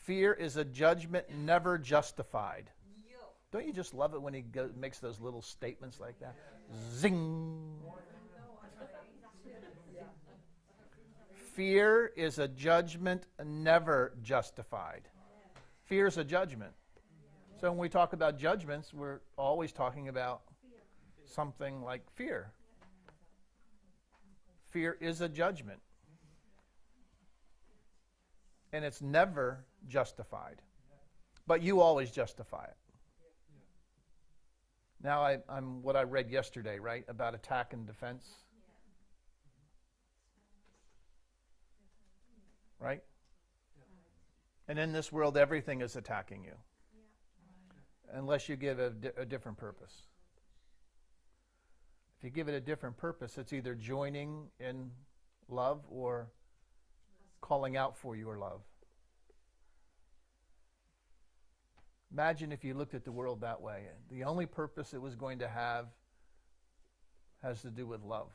Fear is a judgment never justified. Don't you just love it when he makes those little statements like that? Zing! Fear is a judgment never justified. Fear is a judgment. So when we talk about judgments, we're always talking about something like fear. Fear is a judgment. And it's never justified. But you always justify it. Now I'm what I read yesterday, right, about attack and defense. Right? And in this world, everything is attacking you. Unless you give a different purpose. If you give it a different purpose, it's either joining in love or calling out for your love. Imagine if you looked at the world that way. The only purpose it was going to have has to do with love.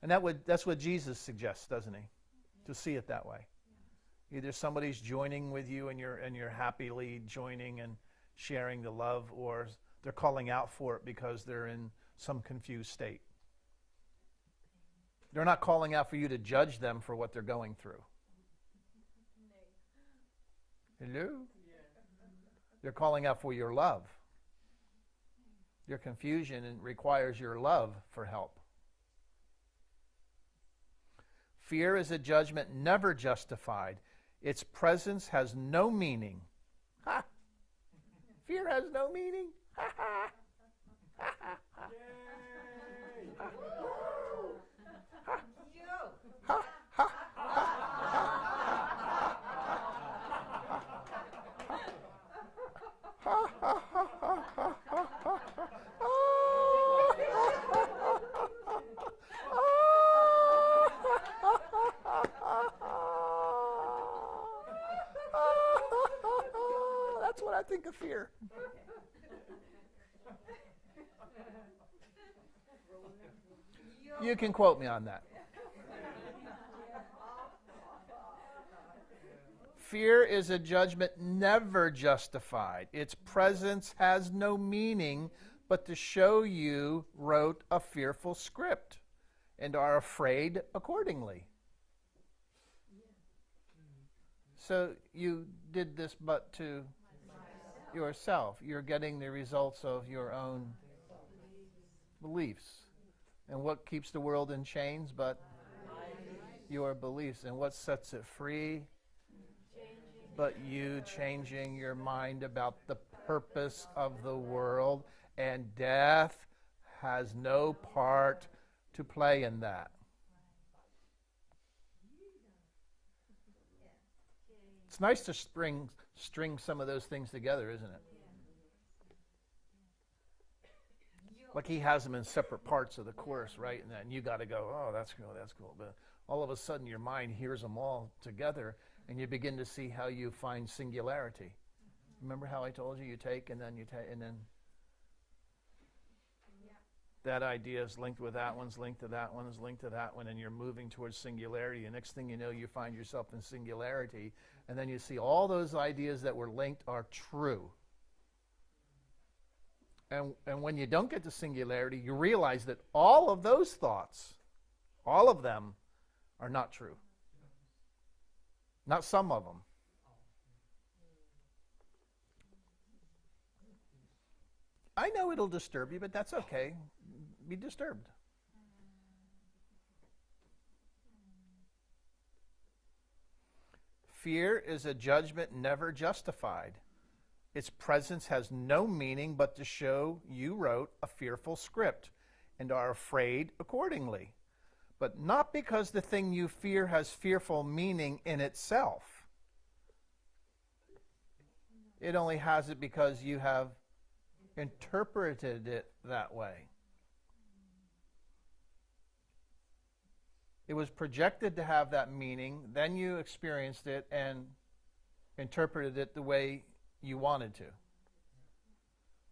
And that's what Jesus suggests, doesn't he? To see it that way. Either somebody's joining with you and you're happily joining and sharing the love, or they're calling out for it because they're in some confused state. They're not calling out for you to judge them for what they're going through. Hello? They're calling out for your love. Your confusion requires your love for help. Fear is a judgment never justified. Its presence has no meaning. Ha! Fear has no meaning. Ha ha! Ha ha! Ha! Ha! Ha! Ha! That's what I think of fear. You can quote me on that. Fear is a judgment never justified. Its presence has no meaning but to show you wrote a fearful script and are afraid accordingly. So you did this but to yourself. You're getting the results of your own beliefs. And what keeps the world in chains but your beliefs? And what sets it free but you changing your mind about the purpose of the world? And death has no part to play in that. It's nice to string some of those things together, isn't it? Like he has them in separate parts of the course, right? And then you got to go, oh, that's cool, that's cool. But all of a sudden your mind hears them all together and you begin to see how you find singularity. Remember how I told you take and then you take and then that idea is linked with that one's linked to that one's linked to that one, and you're moving towards singularity. And next thing you know, you find yourself in singularity, and then you see all those ideas that were linked are true. And when you don't get to singularity, you realize that all of those thoughts, all of them, are not true. Not some of them. I know it'll disturb you, but that's okay. Be disturbed. Fear is a judgment never justified. Its presence has no meaning but to show you wrote a fearful script and are afraid accordingly. But not because the thing you fear has fearful meaning in itself. It only has it because you have interpreted it that way. It was projected to have that meaning, then you experienced it and interpreted it the way you wanted to.